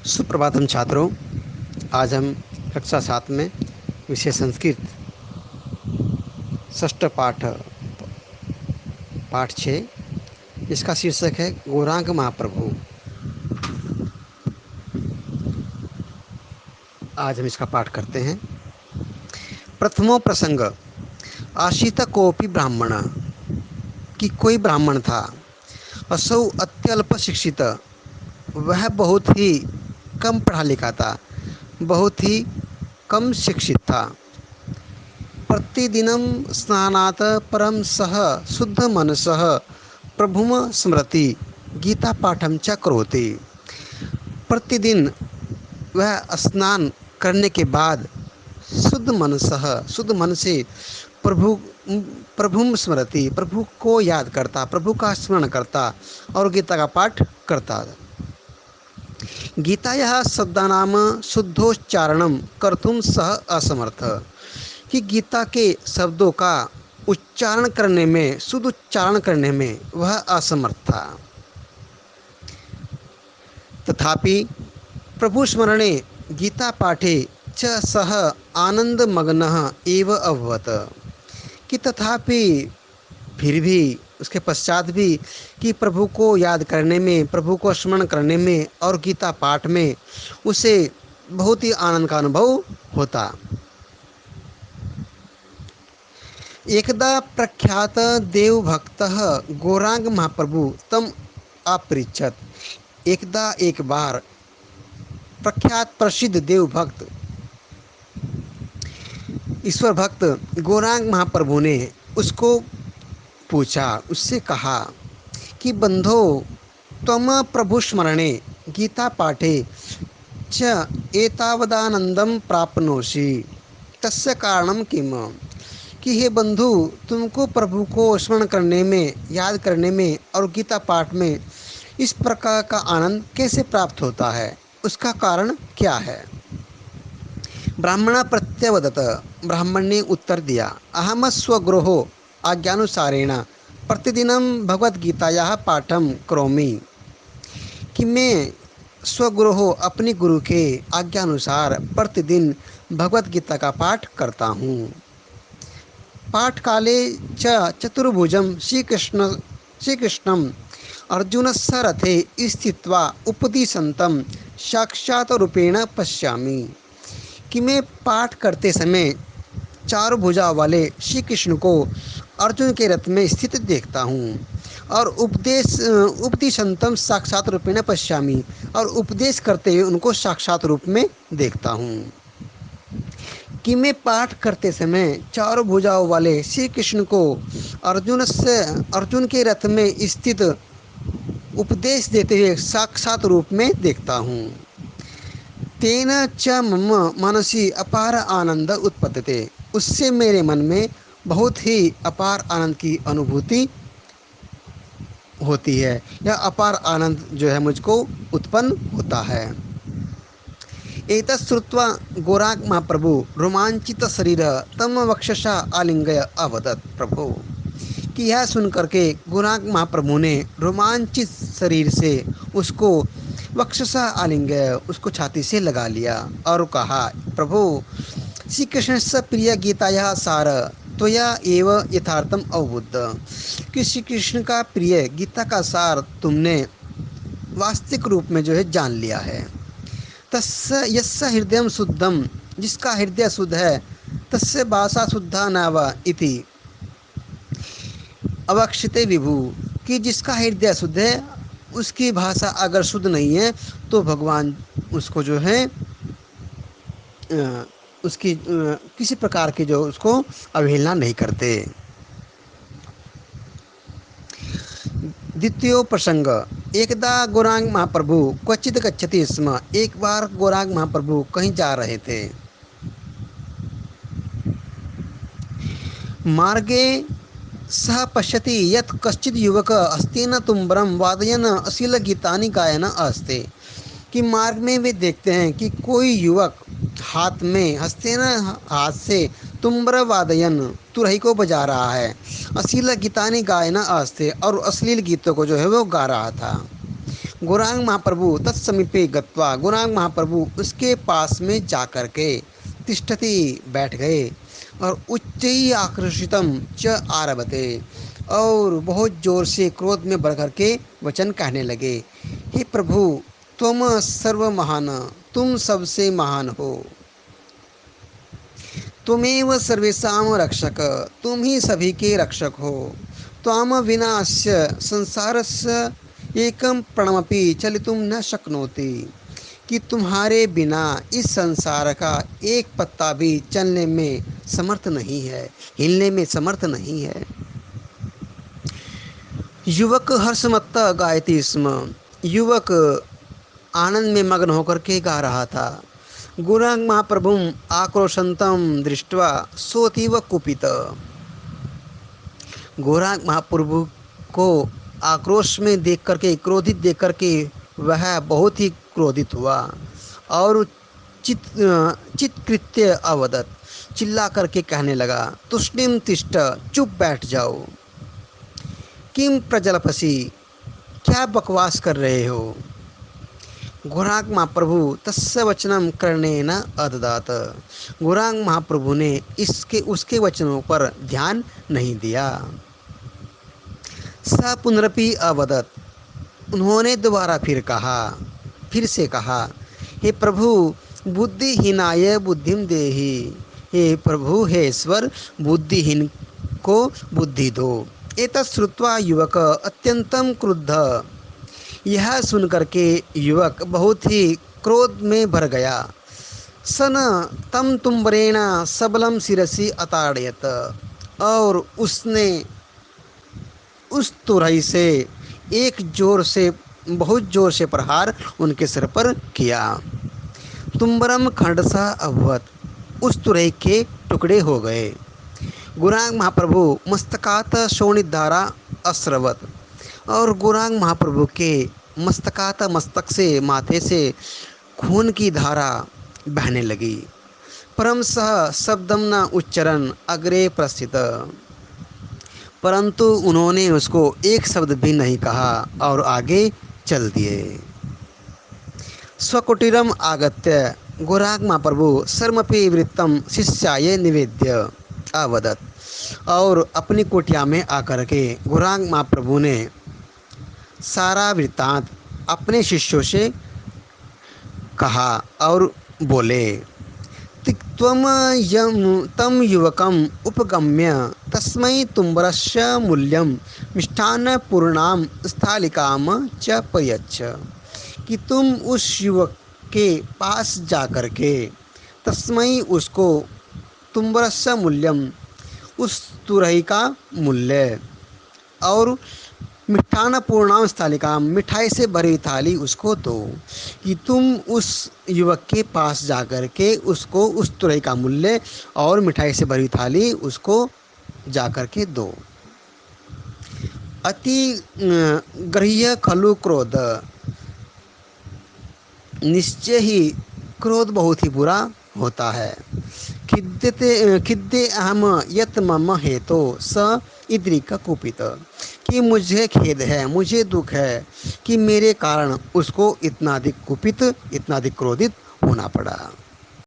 सुप्रभातम छात्रों। आज हम कक्षा 7 में विषय संस्कृत षष्ठ पाठ 6, इसका शीर्षक है गौरांग महाप्रभु। आज हम इसका पाठ करते हैं। प्रथमो प्रसंग आशित कोपि ब्राह्मण, कि कोई ब्राह्मण था। असौ अत्यल्प शिक्षित, वह बहुत ही कम पढ़ा लिखा था, बहुत ही कम शिक्षित था। प्रतिदिनं स्नानात् परं सः शुद्ध मनसः प्रभुं स्मरति, गीता पाठं च करोति। प्रतिदिन वह स्नान करने के बाद शुद्ध मन से प्रभुं स्मरति, प्रभु को याद करता, प्रभु का स्मरण करता और गीता का पाठ करता। गीतायाः शब्दानां शुद्धोच्चारणं कर्तुं सः असमर्थ, कि गीता के शब्दों का उच्चारण करने में, शुद्ध उच्चारण करने में वह असमर्थ था। तथापि प्रभु स्मरणे गीता पाठे च सः आनंदमग्नः एव अभवत्, कि तथापि फिर भी उसके पश्चात भी कि प्रभु को याद करने में, प्रभु को स्मरण करने में और गीता पाठ में उसे बहुत ही आनंद का अनुभव होता। एकदा प्रख्यात देवभक्तः गौरांग महाप्रभु तम अपृच्छत्। एकदा एक बार प्रख्यात प्रसिद्ध देवभक्त, ईश्वर भक्त गौरांग महाप्रभु ने उसको पूछा, उससे कहा कि बंधो त्वम प्रभु स्मरणे गीता पाठे च एतावदानंदम प्राप्नोषि, तस्य कारणम किम, कि हे बंधु, तुमको प्रभु को स्मरण करने में, याद करने में और गीता पाठ में इस प्रकार का आनंद कैसे प्राप्त होता है, उसका कारण क्या है। ब्राह्मण प्रत्यवदत, ब्राह्मण ने उत्तर दिया, अहम स्वगृहो आज्ञानुसारेण प्रतिदिनं भगवद्गीतायाः पाठं करोमि, कि मैं स्वगुरु अपने गुरु के आज्ञानुसार प्रतिदिन भगवत गीता का पाठ करता हूँ। पाठ काले च चतुर्भुजं श्रीकृष्णं अर्जुनस्य रथे स्थित्वा उपदिशन्तं साक्षात् रूपेण पश्यामि, कि मैं पाठ करते समय चार भुजा वाले श्री कृष्ण को अर्जुन के रथ में स्थित देखता हूँ और उपदिशंतम साक्षात रूपेण पश्यामि, और उपदेश करते हुए उनको साक्षात रूप में देखता हूँ। कि मैं पाठ करते समय चारों भुजाओं वाले श्री कृष्ण को अर्जुन के रथ में स्थित उपदेश देते हुए साक्षात रूप में देखता हूँ। तेन च मम मनसि अपार आनंद उत्पद्यते, उससे मेरे मन में बहुत ही अपार आनंद की अनुभूति होती है, या अपार आनंद जो है मुझको उत्पन्न होता है। एतत् श्रुत्वा गौरांग महाप्रभु रोमांचित शरीर तम वक्षसा आलिंगय अवदत्। प्रभु, कि यह सुन करके गौरांग महाप्रभु ने रोमांचित शरीर से उसको वक्षसा आलिंगय, उसको छाती से लगा लिया और कहा, प्रभु, श्री कृष्ण से प्रिय गीतायाः सार त्वया एव यथार्थम अवबुद्ध, कि श्री कृष्ण का प्रिय गीता का सार तुमने वास्तविक रूप में जो है जान लिया है। तस्य यस्य हृदय शुद्धम, जिसका हृदय शुद्ध है, तस्य भाषा शुद्धा नव इति अवक्षिते विभु, कि जिसका हृदय शुद्ध है उसकी भाषा अगर शुद्ध नहीं है तो भगवान उसको जो है उसकी किसी प्रकार की जो उसको अवहेलना नहीं करते। द्वितीय प्रसंग, एकदा गौरांग महाप्रभु क्वचित गच्छति स्म। एक बार गौरांग महाप्रभु कहीं जा रहे थे। मार्गे सह पश्यति यत् कश्चित् युवक हस्तेन तुम्बरं वादयन् अश्लील गीतानि गायन् अस्ति, कि मार्ग में वे देखते हैं कि कोई युवक हाथ में हस्तेन, हाथ से तुम्बर वादयन, तुरही को बजा रहा है, अश्लील गीतानि गायन अस्ते, और अश्लील गीतों को जो है वो गा रहा था। गौरांग महाप्रभु तत्समीपे गत्वा, गौरांग महाप्रभु उसके पास में जाकर के तिष्ठति बैठ गए और उच्चैः आक्रोशितं च आरभते, और बहुत जोर से क्रोध में बढ़ कर के वचन कहने लगे, हे प्रभु त्वम सर्व महान, तुम सबसे महान हो, तुमेव सर्वेषां रक्षक, तुम ही सभी के रक्षक हो, त्वाम विना अस्य संसारस्य एकं प्रणमपि चलितुं न शक्नोति, कि तुम्हारे बिना इस संसार का एक पत्ता भी चलने में समर्थ नहीं है, हिलने में समर्थ नहीं है। युवक हर्षमत्ता गायति स्म, युवक आनंद में मग्न होकर के गा रहा था। गौरांग महाप्रभुम आक्रोशंतम दृष्ट्वा सोतीव कुपित, गौरांग महाप्रभु को आक्रोश में देख करके, क्रोधित देख करके वह बहुत ही क्रोधित हुआ और चित्कृत्य अवदत, चिल्ला करके कहने लगा, तुष्णिम तिष्ठ, चुप बैठ जाओ, किम प्रजलपसी, क्या बकवास कर रहे हो। गौरांग महाप्रभु तस्य वचनम कर्णेन अददात, गौरांग महाप्रभु ने उसके वचनों पर ध्यान नहीं दिया। स पुनरपि अवदत, उन्होंने दोबारा फिर से कहा, हे प्रभु बुद्धिहीनाय बुद्धिम देहि, हे प्रभु, हे ईश्वर, बुद्धिहीन को बुद्धि दो। एतत् श्रुत्वा युवक अत्यंतम क्रुद्ध, यह सुनकर के युवक बहुत ही क्रोध में भर गया। सन तम तुम्बरेण सबलम शिरसि अताड़यत, और उसने उस तुरही से बहुत जोर से प्रहार उनके सिर पर किया। तुम्बरम खंडसा अभवत, उस तुरही के टुकड़े हो गए। गौरांग महाप्रभु मस्तकात शोणितधारा अस्रवत, और गौरांग महाप्रभु के मस्तकात, मस्तक से, माथे से खून की धारा बहने लगी। परम सह शब्दम न उच्चरण अग्रे प्रस्थित, परंतु उन्होंने उसको एक शब्द भी नहीं कहा और आगे चल दिए। स्वकुटीरम आगत्य गौरांग महाप्रभु सर्मपि वृत्तम शिष्याय निवेद्य अवदत, और अपनी कुटिया में आकर के गौरांग महाप्रभु ने सारा वृत्तांत अपने शिष्यों से कहा और बोले, तम युवकम उपगम्य तस्मै तुम्बरस्य मूल्यम मिष्टान्नपूर्णाम स्थालिकाम च प्रयच्छ, कि तुम उस युवक के पास जाकर के तस्मै, उसको, तुम्बरस्य मूल्यम, उस तुरही का मूल्य, और मिष्टान्नपूर्णाम स्थालिका, मिठाई से भरी थाली उसको दो, कि तुम उस युवक के पास जाकर के उसको उस तुरही का मूल्य और मिठाई से भरी थाली उसको जाकर के दो। अति गृह्य खलु क्रोध, निश्चय ही क्रोध बहुत ही बुरा होता है। खिद्दे अहम यत मम हेतो स इद्रिक कुपित, कि मुझे खेद है, मुझे दुख है कि मेरे कारण उसको इतना अधिक कुपित, इतना अधिक क्रोधित होना पड़ा।